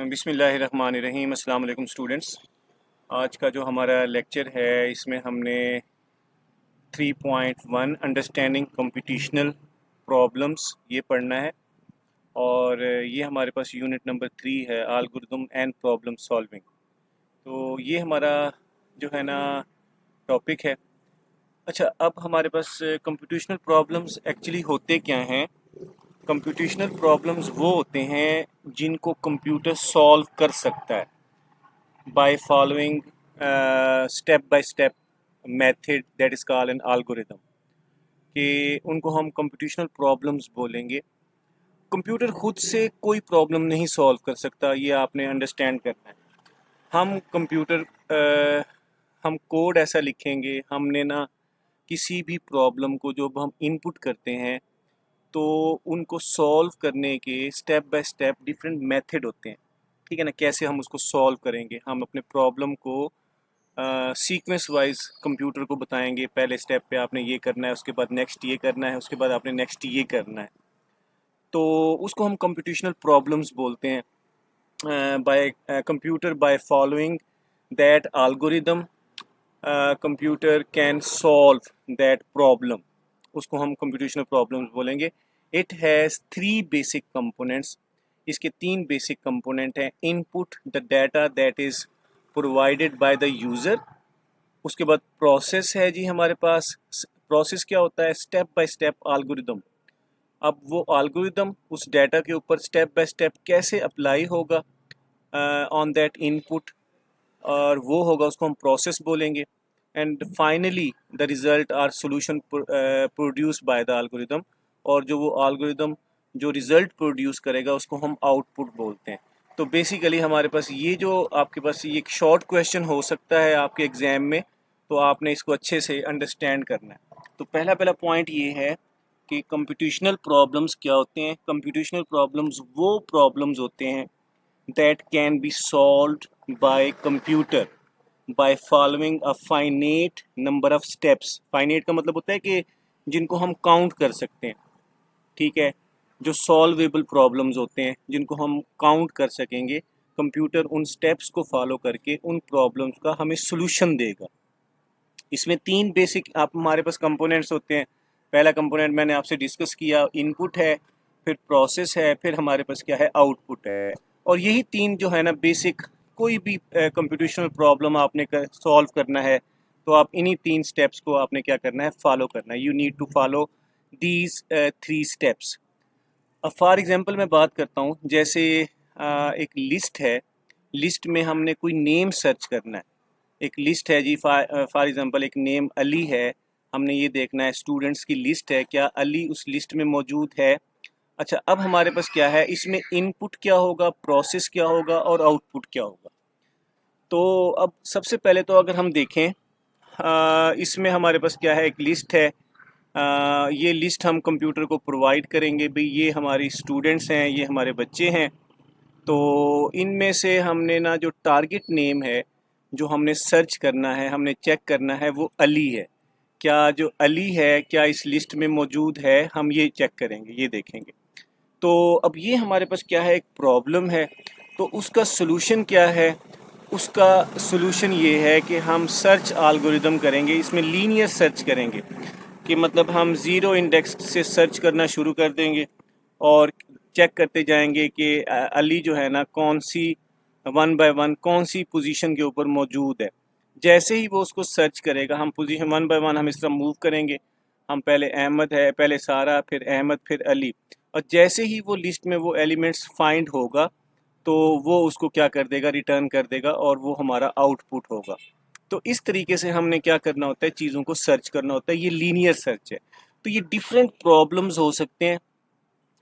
बिस्मिल्लाहिर्रहमानिर्रहीम। अस्सलाम वालेकुम स्टूडेंट्स। आज का जो हमारा लेक्चर है इसमें हमने 3.1 अंडरस्टैंडिंग कंप्यूटेशनल प्रॉब्लम्स ये पढ़ना है और ये हमारे पास यूनिट नंबर 3 है, एल्गोरिथम एंड प्रॉब्लम सॉल्विंग। तो ये हमारा जो है ना टॉपिक है। अच्छा, अब हमारे पास कंप्यूटेशनल प्रॉब्लम्स एक्चुअली होते क्या हैं। कंप्यूटेशनल प्रॉब्लम्स वो होते हैं जिनको कंप्यूटर सॉल्व कर सकता है by following step by step method that is called an algorithm, कि उनको हम कंप्यूटेशनल प्रॉब्लम्स बोलेंगे। कंप्यूटर खुद से कोई प्रॉब्लम नहीं सॉल्व कर सकता, ये आपने अंडरस्टैंड करना है। हम कंप्यूटर हम कोड ऐसा लिखेंगे, हमने ना किसी भी प्रॉब्लम को जब हम इनपुट करते हैं तो उनको सॉल्व करने के step by step different method होते हैं। ठीक है ना, कैसे हम उसको सॉल्व करेंगे। हम अपने प्रॉब्लम को सीक्वेंस वाइज कंप्यूटर को बताएंगे, पहले स्टेप पे आपने ये करना है, उसके बाद नेक्स्ट ये करना है, उसके बाद आपने नेक्स्ट ये करना है। तो उसको हम कंप्यूटेशनल प्रॉब्लम्स बोलते हैं। Bye computer by following that algorithm computer can solve that problem, उसको हम कंप्यूटेशनल प्रॉब्लम्स बोलेंगे। It has 3 basic components. इसके 3 बेसिक कंपोनेंट हैं। Input the data that is provided by the user. उसके बाद प्रोसेस है जी हमारे पास। प्रोसेस क्या होता है? Step by step algorithm. अब वो एल्गोरिदम उस डाटा के ऊपर स्टेप बाय स्टेप कैसे अप्लाई होगा ऑन दैट इनपुट, और वो होगा, उसको हम प्रोसेस बोलेंगे। And finally the result or solution produce by the algorithm, और जो वो एल्गोरिदम जो रिज़ल्ट प्रोड्यूस करेगा उसको हम आउटपुट बोलते हैं। तो बेसिकली हमारे पास ये जो आपके पास ये एक शॉर्ट क्वेश्चन हो सकता है आपके एग्ज़ाम में, तो आपने इसको अच्छे से अंडरस्टैंड करना है। तो पहला पॉइंट ये है कि कंप्यूटेशनल प्रॉब्लम्स क्या होते हैं। कंप्यूटेशनल प्रॉब्लम्स वो प्रॉब्लम्स होते हैं that can be solved by computer by following a finite number of steps। finite का मतलब होता है कि जिनको हम काउंट कर सकते हैं। ठीक है, जो सॉल्वेबल प्रॉब्लम्स होते हैं जिनको हम काउंट कर सकेंगे, कंप्यूटर उन स्टेप्स को फॉलो करके उन प्रॉब्लम्स का हमें सोल्यूशन देगा। इसमें 3 बेसिक आप हमारे पास कंपोनेंट्स होते हैं। पहला कंपोनेंट मैंने आपसे डिस्कस किया, इनपुट है, फिर प्रोसेस है, फिर हमारे पास क्या है, आउटपुट है। और यही 3 जो है ना बेसिक, कोई भी कंप्यूटेशनल प्रॉब्लम आपने सॉल्व करना है तो आप इन्हीं 3 स्टेप्स को आपने क्या करना है, फॉलो करना है। You need to follow these 3 steps. अब फॉर एग्जांपल मैं बात करता हूँ, जैसे एक लिस्ट है, लिस्ट में हमने कोई नेम सर्च करना है। एक लिस्ट है जी, फॉर एग्जांपल एक नेम अली है, हमने ये देखना है स्टूडेंट्स की लिस्ट है, क्या अली उस लिस्ट में मौजूद है। अच्छा, अब हमारे पास क्या है, इसमें इनपुट क्या होगा, प्रोसेस क्या होगा और आउटपुट क्या होगा। तो अब सबसे पहले तो अगर हम देखें, इसमें हमारे पास क्या है, एक लिस्ट है। ये लिस्ट हम कंप्यूटर को प्रोवाइड करेंगे, भाई ये हमारी स्टूडेंट्स हैं, ये हमारे बच्चे हैं। तो इनमें से हमने ना जो टारगेट नेम है, जो हमने सर्च करना है, हमने चेक करना है, वो अली है। क्या जो अली है क्या इस लिस्ट में मौजूद है, हम ये चेक करेंगे, ये देखेंगे। तो अब ये हमारे पास क्या है, एक प्रॉब्लम है। तो उसका सलूशन क्या है? उसका सलूशन ये है कि हम सर्च एल्गोरिदम करेंगे, इसमें लीनियर सर्च करेंगे, कि मतलब हम ज़ीरो इंडेक्स से सर्च करना शुरू कर देंगे और चेक करते जाएंगे कि अली जो है ना कौन सी 1 बाय 1 कौन सी पोजीशन के ऊपर मौजूद है। जैसे ही वो उसको सर्च करेगा, हम पोजीशन 1 बाय 1 हम इस तरह मूव करेंगे। हम पहले अहमद है, पहले सारा, फिर अहमद, फिर अली, और जैसे ही वो लिस्ट में वो एलिमेंट्स फाइंड होगा तो वो उसको क्या कर देगा, रिटर्न कर देगा, और वो हमारा आउटपुट होगा। तो इस तरीके से हमने क्या करना होता है, चीज़ों को सर्च करना होता है। ये लीनियर सर्च है। तो ये डिफरेंट प्रॉब्लम्स हो सकते हैं।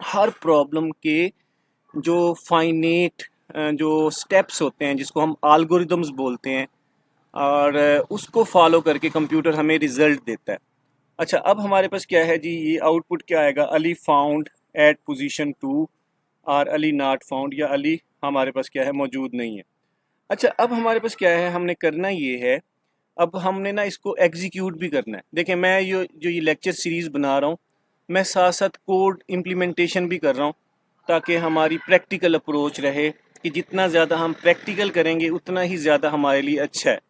हर प्रॉब्लम के जो फाइनेट जो स्टेप्स होते हैं, जिसको हम एल्गोरिदम्स बोलते हैं, और उसको फॉलो करके कंप्यूटर हमें रिजल्ट देता है। अच्छा, अब हमारे पास क्या है जी, ये आउटपुट क्या आएगा, अली फाउंड एट पोजीशन 2 और अली नॉट फाउंड, या अली हमारे पास क्या है, मौजूद नहीं है। अच्छा, अब हमारे पास क्या है, हमने करना ये है, अब हमने ना इसको एग्जीक्यूट भी करना है। देखें, मैं ये लेक्चर सीरीज़ बना रहा हूँ, मैं साथ साथ कोड इम्प्लीमेंटेशन भी कर रहा हूँ, ताकि हमारी प्रैक्टिकल अप्रोच रहे कि जितना ज़्यादा हम प्रैक्टिकल करेंगे उतना ही ज़्यादा हमारे लिए अच्छा है।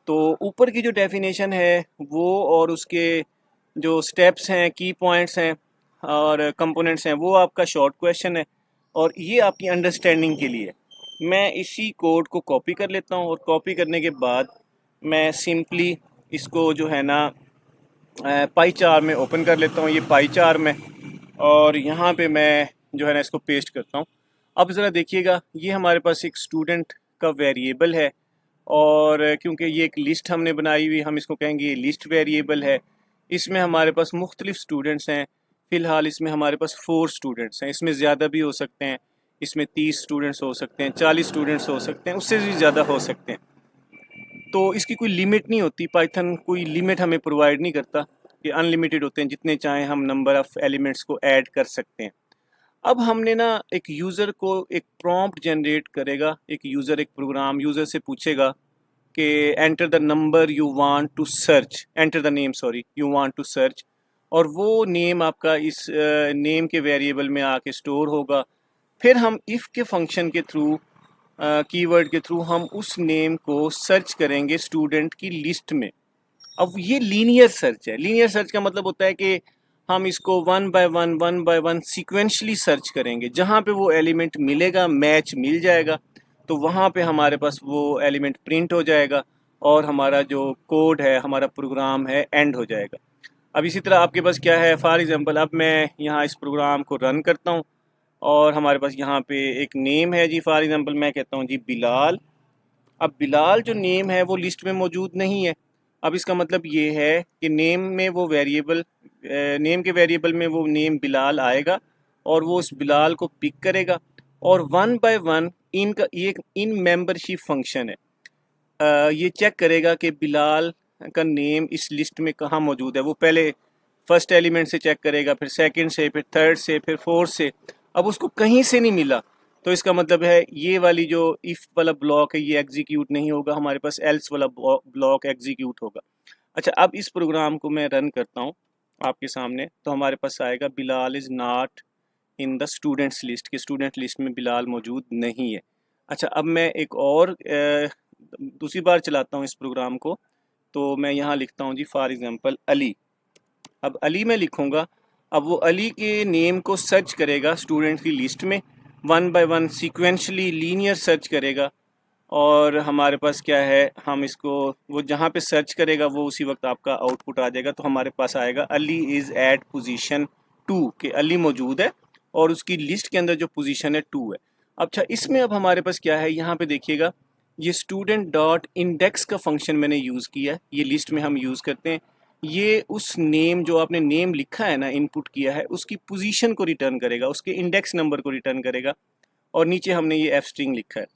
तो ऊपर की जो डेफिनेशन है वो और उसके जो स्टेप्स हैं, की पॉइंट्स हैं और कंपोनेंट्स हैं, वो आपका शॉर्ट क्वेश्चन है और ये आपकी अंडरस्टैंडिंग के लिए है। मैं इसी कोड को कॉपी कर लेता हूँ और कॉपी करने के बाद मैं सिंपली इसको जो है ना पाई चार में ओपन कर लेता हूँ, ये पाई चार में, और यहाँ पे मैं जो है ना इसको पेस्ट करता हूँ। अब ज़रा देखिएगा, ये हमारे पास एक स्टूडेंट का वेरिएबल है और क्योंकि ये एक लिस्ट हमने बनाई हुई, हम इसको कहेंगे ये लिस्ट वेरिएबल है। इसमें हमारे पास मुख्तलिफ स्टूडेंट्स हैं। फ़िलहाल इसमें हमारे पास 4 स्टूडेंट्स हैं, इसमें ज़्यादा भी हो सकते हैं, इसमें 30 स्टूडेंट्स हो सकते हैं, 40 स्टूडेंट्स हो सकते हैं, उससे भी ज़्यादा हो सकते हैं। तो इसकी कोई लिमिट नहीं होती, पाइथन कोई लिमिट हमें प्रोवाइड नहीं करता कि अनलिमिटेड होते हैं, जितने चाहें हम नंबर ऑफ़ एलिमेंट्स को ऐड कर सकते हैं। अब हमने ना एक यूज़र को एक प्रॉम्प्ट जनरेट करेगा, एक यूज़र एक प्रोग्राम यूज़र से पूछेगा कि enter the number you want to search, enter the name sorry you want to search, और वो नेम आपका इस नेम के वेरिएबल में आके स्टोर होगा। फिर हम इफ़ के फंक्शन के थ्रू, कीवर्ड के थ्रू हम उस नेम को सर्च करेंगे स्टूडेंट की लिस्ट में। अब ये लीनियर सर्च है। लीनियर सर्च का मतलब होता है कि हम इसको one by one sequentially search करेंगे, जहाँ पे वो एलिमेंट मिलेगा, मैच मिल जाएगा, तो वहाँ पे हमारे पास वो एलिमेंट प्रिंट हो जाएगा और हमारा जो कोड है, हमारा प्रोग्राम है, एंड हो जाएगा। अब इसी तरह आपके पास क्या है, फॉर एग्जांपल अब मैं यहाँ इस प्रोग्राम को रन करता हूँ और हमारे पास यहाँ पे एक नेम है जी, फॉर एग्जांपल मैं कहता हूँ जी बिलाल। अब बिलाल जो नेम है वो लिस्ट में मौजूद नहीं है। अब इसका मतलब ये है कि नेम में वो वेरिएबल, नेम के वेरिएबल में वो नेम बिलाल आएगा और वो उस बिलाल को पिक करेगा और वन बाय वन इनका ये एक इन मेंबरशिप फंक्शन है, ये चेक करेगा कि बिलाल का नेम इस लिस्ट में कहाँ मौजूद है। वो पहले फर्स्ट एलिमेंट से चेक करेगा, फिर सेकंड से, फिर थर्ड से, फिर फोर्थ से। अब उसको कहीं से नहीं मिला तो इसका मतलब है ये वाली जो इफ़ वाला ब्लॉक है ये एग्जीक्यूट नहीं होगा, हमारे पास एल्स वाला ब्लॉक एग्जीक्यूट होगा। अच्छा, अब इस प्रोग्राम को मैं रन करता हूँ आपके सामने, तो हमारे पास आएगा Bilal is not in the students list, कि स्टूडेंट लिस्ट में बिलाल मौजूद नहीं है। अच्छा, अब मैं एक और दूसरी बार चलाता हूँ इस प्रोग्राम को, तो मैं यहाँ लिखता हूँ जी फॉर एग्जांपल अली। अब अली मैं लिखूँगा, अब वो अली के नेम को सर्च करेगा स्टूडेंट की लिस्ट में, one by one sequentially linear search करेगा और हमारे पास क्या है, हम इसको वो जहाँ पे सर्च करेगा वो उसी वक्त आपका आउटपुट आ जाएगा। तो हमारे पास आएगा अली इज़ एट पोजीशन 2, कि अली मौजूद है और उसकी लिस्ट के अंदर जो पोजीशन है 2 है। अच्छा, इसमें अब हमारे पास क्या है, यहाँ पे देखिएगा, ये स्टूडेंट डॉट इंडेक्स का फंक्शन मैंने यूज़ किया है, ये लिस्ट में हम यूज़ करते हैं। ये उस नेम जो आपने नेम लिखा है ना, इनपुट किया है, उसकी पोजीशन को रिटर्न करेगा, उसके इंडेक्स नंबर को रिटर्न करेगा और नीचे हमने ये एफ स्ट्रिंग लिखा है।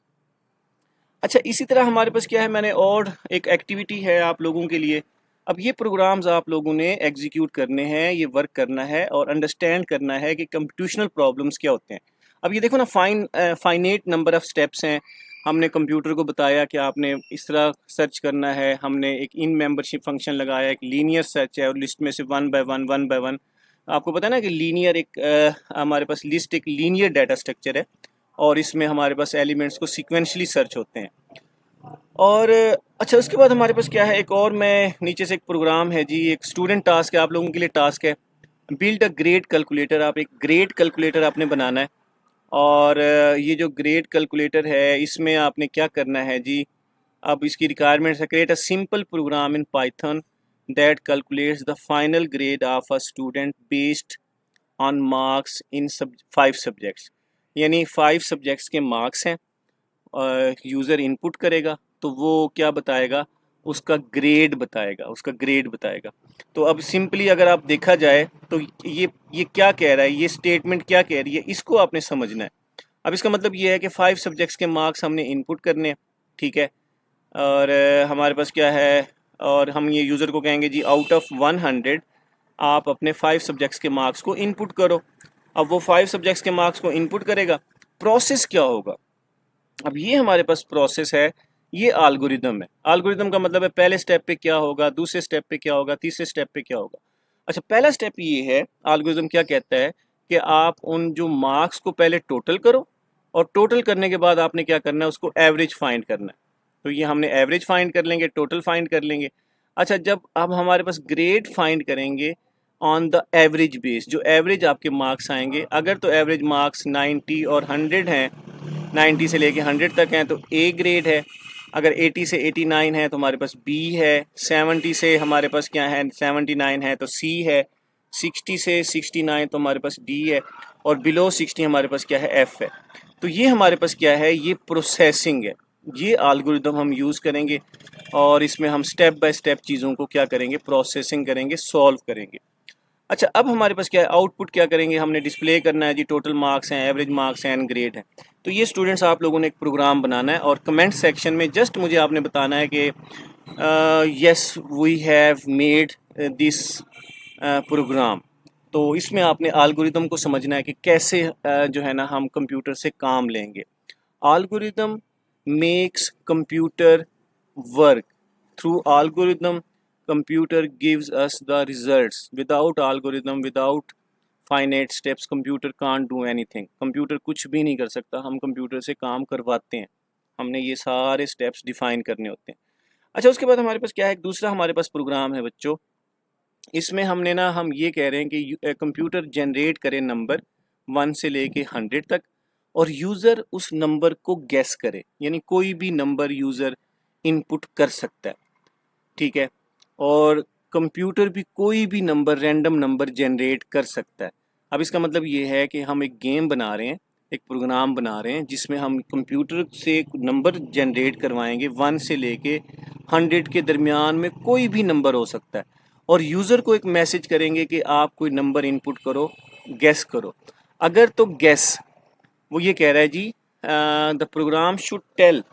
अच्छा, इसी तरह हमारे पास क्या है, मैंने और एक एक्टिविटी है आप लोगों के लिए। अब ये प्रोग्राम्स आप लोगों ने एग्जीक्यूट करने हैं, ये वर्क करना है और अंडरस्टैंड करना है कि कंप्यूटेशनल प्रॉब्लम्स क्या होते हैं। अब ये देखो ना, फाइनेट नंबर ऑफ़ स्टेप्स हैं। हमने कंप्यूटर को बताया कि आपने इस तरह सर्च करना है, हमने एक इन मेंबरशिप फंक्शन लगाया, एक लीनियर सर्च है और लिस्ट में से वन बाय वन। आपको पता है ना कि लीनियर एक हमारे पास लिस्ट एक लीनियर डाटा स्ट्रक्चर है और इसमें हमारे पास एलिमेंट्स को सीक्वेंशली सर्च होते हैं। और अच्छा, उसके बाद हमारे पास क्या है, एक और मैं नीचे से एक प्रोग्राम है जी, एक स्टूडेंट टास्क है, आप लोगों के लिए टास्क है, बिल्ड अ ग्रेड कैलकुलेटर। आप एक ग्रेड कैलकुलेटर आपने बनाना है और ये जो ग्रेड कैलकुलेटर है इसमें आपने क्या करना है जी, अब इसकी रिक्वायरमेंट्स है, create a simple program in Python that calculates the final grade of a student based on marks in 5 subjects. यानी 5 सब्जेक्ट्स के मार्क्स हैं, यूज़र इनपुट करेगा तो वो क्या बताएगा, उसका ग्रेड बताएगा, उसका ग्रेड बताएगा। तो अब सिंपली अगर आप देखा जाए तो ये क्या कह रहा है, ये स्टेटमेंट क्या कह रही है, इसको आपने समझना है। अब इसका मतलब ये है कि 5 सब्जेक्ट्स के मार्क्स हमने इनपुट करने हैं, ठीक है, और हमारे पास क्या है, और हम ये यूज़र को कहेंगे जी आउट ऑफ 100 आप अपने 5 सब्जेक्ट्स के मार्क्स को इनपुट करो। अब वो 5 सब्जेक्ट्स के मार्क्स को इनपुट करेगा, प्रोसेस क्या होगा, अब ये हमारे पास प्रोसेस है, ये एल्गोरिदम है। एल्गोरिदम का मतलब है पहले स्टेप पे क्या होगा, दूसरे स्टेप पे क्या होगा, तीसरे स्टेप पे क्या होगा। अच्छा, पहला स्टेप ये है, एल्गोरिदम क्या कहता है कि आप उन जो मार्क्स को पहले टोटल करो और टोटल करने के बाद आपने क्या करना है, उसको एवरेज फाइंड करना है। तो ये हमने एवरेज फाइंड कर लेंगे, टोटल फाइंड कर लेंगे। अच्छा, जब अब हमारे पास ग्रेड फाइंड करेंगे ऑन द एवरेज बेस, जो एवरेज आपके मार्क्स आएंगे, अगर तो एवरेज मार्क्स 90 और 100 हैं, 90 से लेके 100 तक हैं तो ए ग्रेड है। अगर 80 से 89 है तो हमारे पास बी है। 70 से हमारे पास क्या है, 79 है तो सी है। 60 से 69 तो हमारे पास डी है। और बिलो 60 हमारे पास क्या है, एफ है। तो ये हमारे पास क्या है, ये प्रोसेसिंग है। ये एल्गोरिदम हम यूज़ करेंगे और इसमें हम स्टेप बाय स्टेप चीज़ों को क्या करेंगे, प्रोसेसिंग करेंगे, सॉल्व करेंगे। अच्छा, अब हमारे पास क्या है, आउटपुट क्या करेंगे, हमने डिस्प्ले करना है जी, टोटल मार्क्स हैं, एवरेज मार्क्स हैं एंड ग्रेड है। तो ये स्टूडेंट्स आप लोगों ने एक प्रोग्राम बनाना है और कमेंट सेक्शन में जस्ट मुझे आपने बताना है कि yes we have made this program. तो इसमें आपने एल्गोरिदम को समझना है कि कैसे जो है ना हम कंप्यूटर से काम लेंगे। Algorithm makes computer work. Through algorithm computer gives us the results. Without algorithm, without finite steps, computer can't do anything. Computer कुछ भी नहीं कर सकता, हम कंप्यूटर से काम करवाते हैं। हमने ये सारे स्टेप्स डिफाइन करने होते हैं। अच्छा, उसके बाद हमारे पास क्या है, दूसरा हमारे पास प्रोग्राम है बच्चों। इसमें हमने ना, हम ये कह रहे हैं कि कंप्यूटर जनरेट करे नंबर 1 से लेके 100 तक और यूज़र उस नंबर को गैस करे, यानी कोई भी नंबर यूज़र इनपुट कर सकता है, ठीक है। और कंप्यूटर भी कोई भी नंबर, रैंडम नंबर जनरेट कर सकता है। अब इसका मतलब ये है कि हम एक गेम बना रहे हैं, एक प्रोग्राम बना रहे हैं जिसमें हम कंप्यूटर से नंबर जनरेट करवाएंगे 1 से लेके 100 के दरमियान में कोई भी नंबर हो सकता है। और यूज़र को एक मैसेज करेंगे कि आप कोई नंबर इनपुट करो, गैस करो। अगर तो गैस, वो ये कह रहा है जी, the program should tell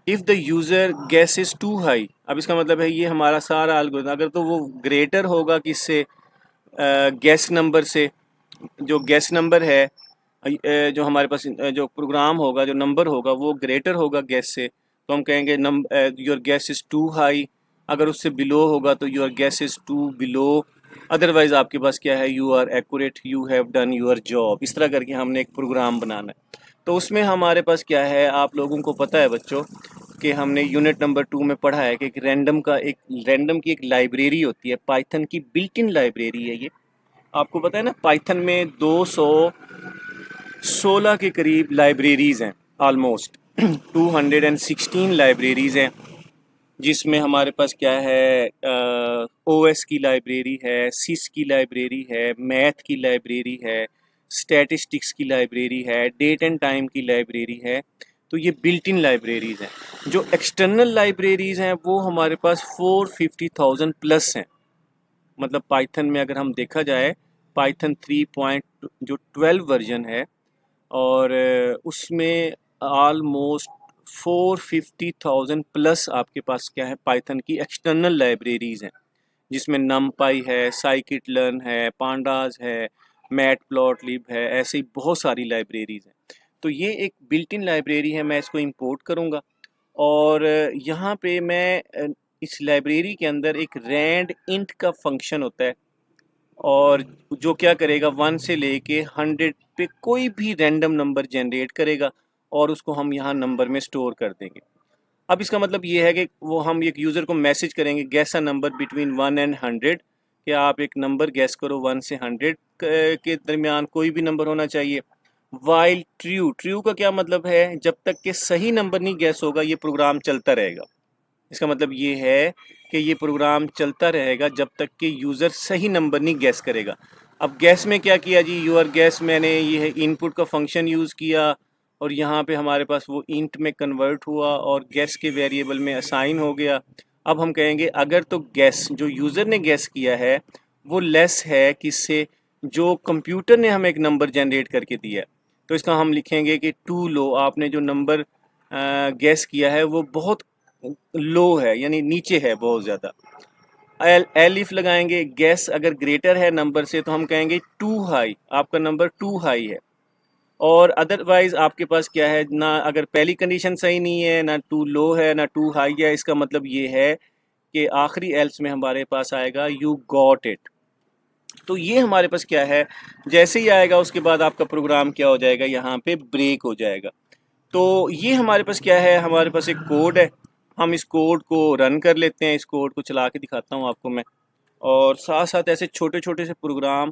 if the user guess is too high. अब इसका मतलब है ये हमारा सारा एल्गोरिथम, अगर तो वो ग्रेटर होगा किससे, गैस नंबर से, जो गैस नंबर है, जो हमारे पास जो प्रोग्राम होगा, जो नंबर होगा वो ग्रेटर होगा गैस से, तो हम कहेंगे your guess is too high. अगर उससे बिलो होगा तो your guess is too below. Otherwise आपके पास क्या है, you are accurate, you have done your job. इस तरह करके हमने एक प्रोग्राम बनाना है। तो उसमें हमारे पास क्या है, आप लोगों को पता है बच्चों कि हमने यूनिट नंबर 2 में पढ़ा है कि रैंडम की एक लाइब्रेरी होती है, पाइथन की बिल्ट इन लाइब्रेरी है ये। आपको पता है ना, पाइथन में 216 के करीब लाइब्रेरीज़ हैं, ऑलमोस्ट 216 लाइब्रेरीज़ हैं, जिसमें हमारे पास क्या है, ओएस की लाइब्रेरी है, सिस की लाइब्रेरी है, मैथ की लाइब्रेरी है, स्टैटिस्टिक्स की लाइब्रेरी है, डेट एंड टाइम की लाइब्रेरी है। तो ये बिल्ट इन लाइब्रेरीज़ हैं। जो एक्सटर्नल लाइब्रेरीज़ हैं वो हमारे पास 450,000 प्लस हैं। मतलब पाइथन में अगर हम देखा जाए, पाइथन 3 जो 12 वर्जन है, और उसमें ऑलमोस्ट 450,000 प्लस आपके पास क्या है, पाइथन की एक्सटर्नल लाइब्रेरीज़ हैं, जिसमें नमपाई है, साइकिट लर्न है, पांडास है, मैटप्लॉटलिब है, ऐसे ही बहुत सारी लाइब्रेरीज़ हैं। तो ये एक बिल्ट इन लाइब्रेरी है, मैं इसको इंपोर्ट करूँगा और यहाँ पे मैं इस लाइब्रेरी के अंदर एक रैंड इंट का फंक्शन होता है, और जो क्या करेगा, 1 से लेके 100 पे कोई भी रैंडम नंबर जनरेट करेगा और उसको हम यहाँ नंबर में स्टोर कर देंगे। अब इसका मतलब ये है कि वो हम एक यूज़र को मैसेज करेंगे, gas a number between 1 and 100, कि आप एक नंबर गैस करो 1 से 100 के दरमियान कोई भी नंबर होना चाहिए। वाइल ट्रू, ट्रू का क्या मतलब है, जब तक कि सही नंबर नहीं गैस होगा ये प्रोग्राम चलता रहेगा। इसका मतलब ये है कि ये प्रोग्राम चलता रहेगा जब तक कि यूज़र सही नंबर नहीं गैस करेगा। अब गैस में क्या किया जी, यूर गैस, मैंने ये इनपुट का फंक्शन यूज़ किया और यहाँ पे हमारे पास वो इंट में कन्वर्ट हुआ और गैस के वेरिएबल में असाइन हो गया। अब हम कहेंगे अगर तो गैस, जो यूज़र ने गैस किया है वो लेस है किससे, जो कंप्यूटर ने हमें एक नंबर जनरेट करके दिया है, तो इसका हम लिखेंगे कि टू लो, आपने जो नंबर गैस किया है वो बहुत लो है, यानी नीचे है बहुत ज़्यादा। एलिफ लगाएंगे। गैस अगर ग्रेटर है नंबर से तो हम कहेंगे टू हाई, आपका नंबर टू हाई है। और अदरवाइज़ आपके पास क्या है ना, अगर पहली कंडीशन सही नहीं है, ना टू लो है ना टू हाई है, इसका मतलब ये है कि आखिरी एल्स में हमारे पास आएगा यू गॉट इट। तो ये हमारे पास क्या है, जैसे ही आएगा उसके बाद आपका प्रोग्राम क्या हो जाएगा, यहाँ पे ब्रेक हो जाएगा। तो ये हमारे पास क्या है, हमारे पास एक कोड है, हम इस कोड को रन कर लेते हैं। इस कोड को चला के दिखाता हूँ आपको मैं, और साथ साथ ऐसे छोटे छोटे से प्रोग्राम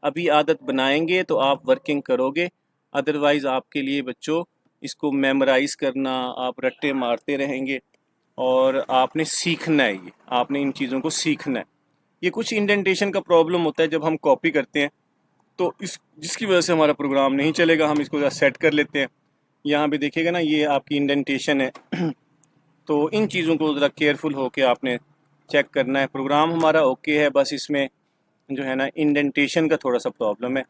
अभी आदत बनाएंगे तो आप वर्किंग करोगे। अदरवाइज़ आपके लिए बच्चों इसको मेमोराइज़ करना, आप रट्टे मारते रहेंगे और आपने सीखना है, ये आपने इन चीज़ों को सीखना है। ये कुछ इंडेंटेशन का प्रॉब्लम होता है जब हम कॉपी करते हैं, तो इस जिसकी वजह से हमारा प्रोग्राम नहीं चलेगा। हम इसको ज़रा सेट कर लेते हैं। यहाँ पे देखिएगा ना, ये आपकी इंडेंटेशन है तो इन चीज़ों को ज़रा केयरफुल होके आपने चेक करना है। प्रोग्राम हमारा ओके है, बस इसमें जो है ना इंडेंटेशन का थोड़ा सा प्रॉब्लम है,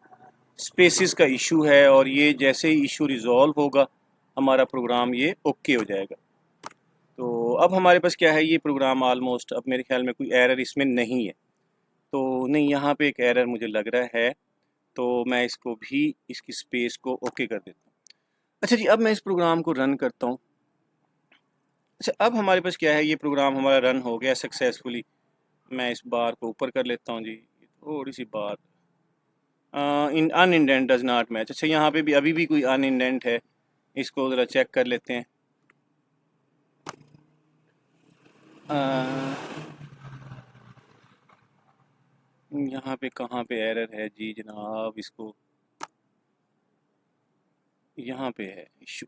स्पेसिस का इशू है, और ये जैसे ही इशू रिजॉल्व होगा हमारा प्रोग्राम ये ओके हो जाएगा। तो अब हमारे पास क्या है, ये प्रोग्राम ऑलमोस्ट, अब मेरे ख्याल में कोई एरर इसमें नहीं है। तो नहीं, यहाँ पे एक एरर मुझे लग रहा है, तो मैं इसको भी, इसकी स्पेस को ओके कर देता हूँ। अच्छा जी, अब मैं इस प्रोग्राम को रन करता हूँ। अच्छा, अब हमारे पास क्या है, ये प्रोग्राम हमारा रन हो गया सक्सेसफुली। मैं इस बार को ऊपर कर लेता हूँ जी, थोड़ी सी बार, इन अन इंडेंट डज नॉट मैच। अच्छा, यहाँ पे भी अभी भी कोई अन इंडेंट है, इसको ज़रा चेक कर लेते हैं। यहाँ पे कहाँ पे एरर है जी जनाब, इसको यहाँ पे है इशू।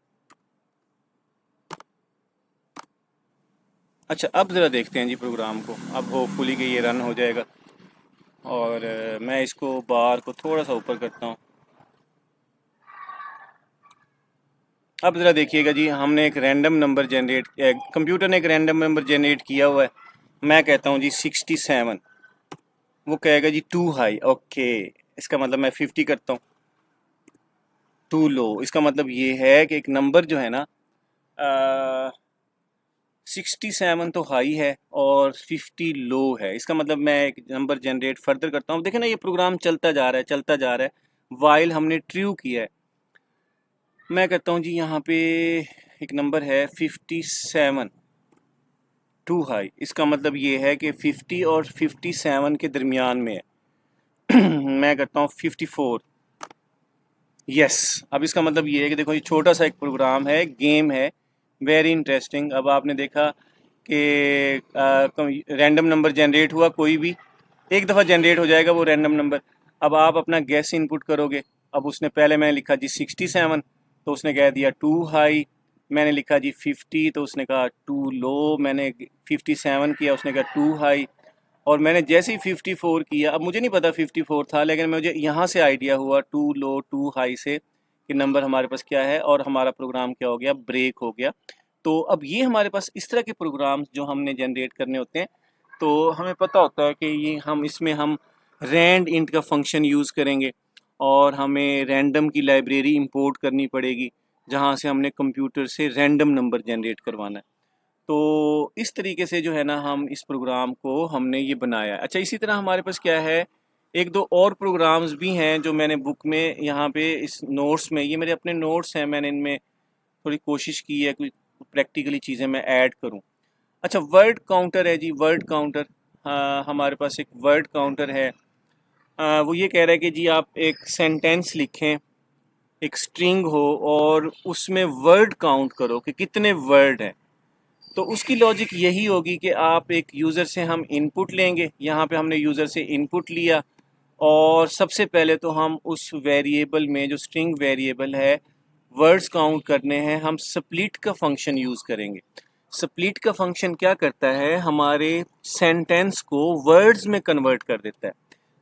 अच्छा, अब ज़रा देखते हैं जी प्रोग्राम को। अब होपफुली कि ये रन हो जाएगा, और मैं इसको बार को थोड़ा सा ऊपर करता हूँ। अब ज़रा देखिएगा जी, हमने एक रैंडम नंबर जनरेट, कंप्यूटर ने एक रैंडम नंबर जनरेट किया हुआ है। मैं कहता हूँ जी 67, वो कहेगा जी टू हाई। ओके, इसका मतलब मैं 50 करता हूँ, टू लो। इसका मतलब ये है कि एक नंबर जो है ना, 67 तो हाई है और 50 लो है। इसका मतलब मैं एक नंबर जनरेट फर्दर करता हूँ। देखें ना, ये प्रोग्राम चलता जा रहा है, चलता जा रहा है, वाइल हमने ट्रू किया है। मैं कहता हूँ जी यहाँ पे एक नंबर है 57, टू हाई। इसका मतलब ये है कि 50 और 57 के दरमियान में है। मैं करता हूँ 54। यस, अब इसका मतलब ये है कि देखो, ये छोटा सा एक प्रोग्राम है, गेम है, वेरी इंटरेस्टिंग। अब आपने देखा कि रैंडम नंबर जनरेट हुआ, कोई भी एक दफ़ा जनरेट हो जाएगा वो रैंडम नंबर। अब आप अपना गैस इनपुट करोगे। अब उसने पहले, मैंने लिखा जी 67, तो उसने कह दिया टू हाई। मैंने लिखा जी 50, तो उसने कहा टू लो। मैंने 57 किया, उसने कहा टू हाई। और मैंने जैसे ही 54 किया, अब मुझे नहीं पता 54 था, लेकिन मुझे यहाँ से आइडिया हुआ टू लो टू हाई से कि नंबर हमारे पास क्या है, और हमारा प्रोग्राम क्या हो गया, ब्रेक हो गया। तो अब ये हमारे पास इस तरह के प्रोग्राम्स जो हमने जनरेट करने होते हैं, तो हमें पता होता है कि ये हम इसमें हम रैंड इंट का फंक्शन यूज़ करेंगे, और हमें रैंडम की लाइब्रेरी इंपोर्ट करनी पड़ेगी, जहाँ से हमने कंप्यूटर से रैंडम नंबर जनरेट करवाना है। तो इस तरीके से जो है ना, हम इस प्रोग्राम को हमने ये बनाया है। अच्छा, इसी तरह हमारे पास क्या है, एक दो और प्रोग्राम्स भी हैं जो मैंने बुक में, यहाँ पे इस नोट्स में, ये मेरे अपने नोट्स हैं, मैंने इनमें थोड़ी कोशिश की है कुछ प्रैक्टिकली चीज़ें मैं ऐड करूँ। अच्छा, वर्ड काउंटर है जी, वर्ड काउंटर। हमारे पास एक वर्ड काउंटर है। वो ये कह रहा है कि जी आप एक सेंटेंस लिखें, एक स्ट्रिंग हो, और उसमें वर्ड काउंट करो कि कितने वर्ड हैं। तो उसकी लॉजिक यही होगी कि आप एक यूज़र से हम इनपुट लेंगे। यहाँ पे हमने यूज़र से इनपुट लिया, और सबसे पहले तो हम उस वेरिएबल में, जो स्ट्रिंग वेरिएबल है, वर्ड्स काउंट करने हैं, हम स्प्लिट का फंक्शन यूज़ करेंगे। स्प्लिट का फंक्शन क्या करता है, हमारे सेंटेंस को वर्ड्स में कन्वर्ट कर देता है।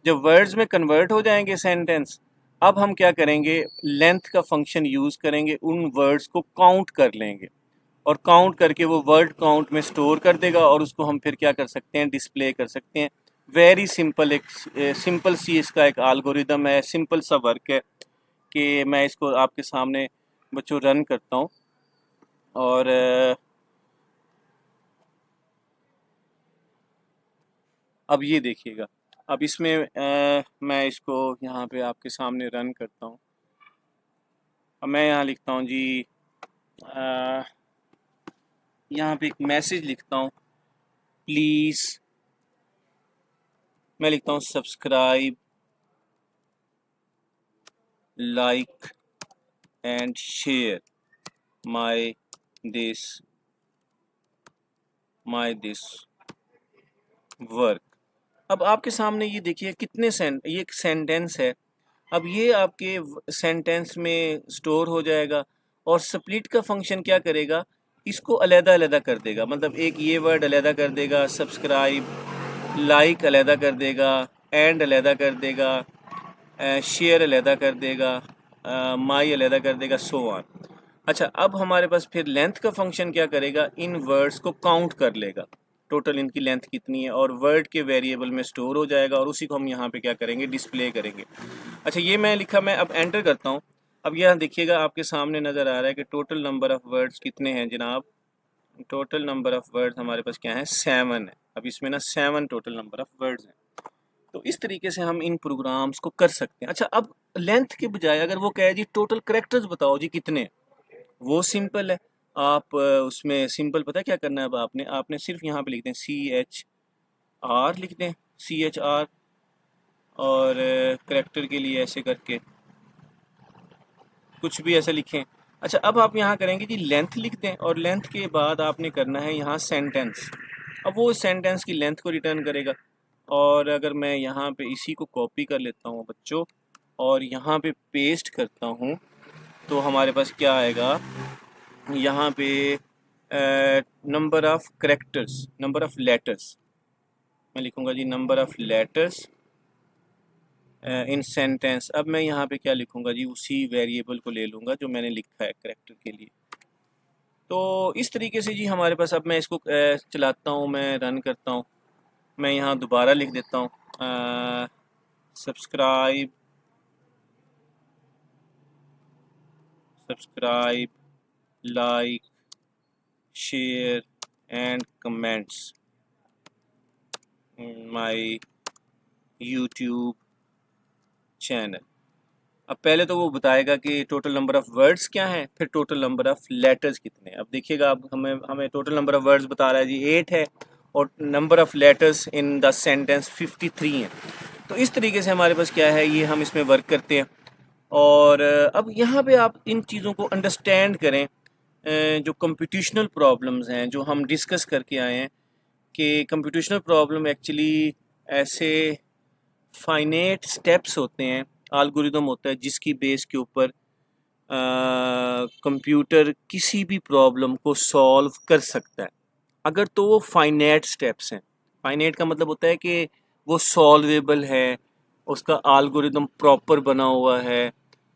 जब वर्ड्स में कन्वर्ट हो जाएंगे सेंटेंस, अब हम क्या करेंगे, लेंथ का फंक्शन यूज़ करेंगे, उन वर्ड्स को काउंट कर लेंगे, और काउंट करके वो वर्ड काउंट में स्टोर कर देगा, और उसको हम फिर क्या कर सकते हैं, डिस्प्ले कर सकते हैं। वेरी सिंपल, एक सिंपल सी इसका एक एल्गोरिदम है, सिंपल सा वर्क है कि मैं इसको आपके सामने बच्चों रन करता हूँ। और अब ये देखिएगा, अब इसमें मैं इसको यहाँ पे आपके सामने रन करता हूँ। अब मैं यहाँ लिखता हूँ जी, यहाँ पे एक मैसेज लिखता हूँ, प्लीज़। मैं लिखता हूँ subscribe like and share my this work। अब आपके सामने ये देखिए कितने ये एक सेंटेंस है। अब ये आपके सेंटेंस में स्टोर हो जाएगा और स्प्लिट का फंक्शन क्या करेगा, इसको अलग-अलग कर देगा। मतलब एक ये वर्ड अलग कर देगा, सब्सक्राइब, लाइक अलग कर देगा, एंड अलग कर देगा, शेयर अलग कर देगा, माई अलग कर देगा, सो ऑन। अच्छा, अब हमारे पास फिर लेंथ का फंक्शन क्या करेगा, इन वर्ड्स को काउंट कर लेगा, टोटल इनकी लेंथ कितनी है, और वर्ड के वेरिएबल में स्टोर हो जाएगा और उसी को हम यहाँ पे क्या करेंगे, डिस्प्ले करेंगे। अच्छा, ये मैं लिखा, मैं अब एंटर करता हूँ। अब यहाँ देखिएगा आपके सामने नज़र आ रहा है कि टोटल नंबर ऑफ़ वर्ड्स कितने हैं जनाब। टोटल नंबर ऑफ़ वर्ड्स हमारे पास क्या है, 7 है। अब इसमें ना 7 टोटल नंबर ऑफ़ वर्ड्स हैं। तो इस तरीके से हम इन प्रोग्राम्स को कर सकते हैं। अच्छा, अब लेंथ के बजाय अगर वो कहे जी टोटल कैरेक्टर्स बताओ जी कितने, वो सिंपल है। आप उसमें सिंपल पता है क्या करना है, अब आपने सिर्फ यहाँ पे लिख दें CHR, लिख दें CHR, और कैरेक्टर के लिए ऐसे करके कुछ भी ऐसे लिखें। अच्छा, अब आप यहाँ करेंगे जी लेंथ लिख दें, और लेंथ के बाद आपने करना है यहाँ सेंटेंस। अब वो सेंटेंस की लेंथ को रिटर्न करेगा। और अगर मैं यहाँ पे इसी को कॉपी कर लेता हूँ बच्चों, और यहाँ पे पेस्ट करता हूँ, तो हमारे पास क्या आएगा, यहाँ पे number of characters, number of letters, मैं लिखूँगा जी number of letters in sentence. अब मैं यहाँ पे क्या लिखूँगा जी, उसी वेरिएबल को ले लूँगा जो मैंने लिखा है कैरेक्टर के लिए। तो इस तरीके से जी हमारे पास, अब मैं इसको चलाता हूँ, मैं रन करता हूँ, मैं यहाँ दोबारा लिख देता हूँ subscribe, like, share and comments my YouTube channel. अब पहले तो वो बताएगा कि टोटल नंबर ऑफ़ वर्ड्स क्या है, फिर टोटल नंबर ऑफ़ लेटर्स कितने हैं। अब देखिएगा, अब हमें टोटल नंबर ऑफ़ वर्ड्स बता रहा है जी 8 है, और number of letters in the sentence 53 हैं। तो इस तरीके से हमारे पास क्या है, ये हम इसमें वर्क करते हैं। और अब यहाँ पे आप इन चीज़ों को अंडरस्टैंड करें, जो कंप्यूटेशनल प्रॉब्लम्स हैं जो हम डिस्कस करके आए हैं, कि कंप्यूटेशनल प्रॉब्लम एक्चुअली ऐसे फाइनेट स्टेप्स होते हैं, एल्गोरिदम होता है जिसकी बेस के ऊपर कंप्यूटर किसी भी प्रॉब्लम को सॉल्व कर सकता है, अगर तो वो फाइनेट स्टेप्स हैं। फाइनेट का मतलब होता है कि वो सॉल्वेबल है, उसका एल्गोरिदम प्रॉपर बना हुआ है,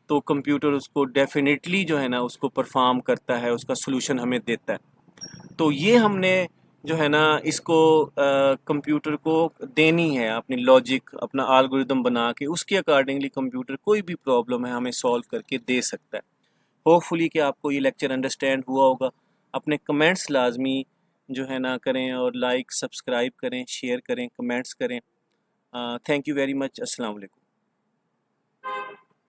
तो कंप्यूटर उसको डेफिनेटली जो है ना उसको परफॉर्म करता है, उसका सॉल्यूशन हमें देता है। तो ये हमने जो है ना इसको कंप्यूटर को देनी है अपनी लॉजिक, अपना एल्गोरिदम बना के, उसके अकॉर्डिंगली कंप्यूटर कोई भी प्रॉब्लम है हमें सॉल्व करके दे सकता है। होपफुली कि आपको ये लेक्चर अंडरस्टैंड हुआ होगा। अपने कमेंट्स लाजमी जो है ना करें, और लाइक सब्सक्राइब करें, शेयर करें, कमेंट्स करें। Thank you very much. अस्सलाम वालेकुम।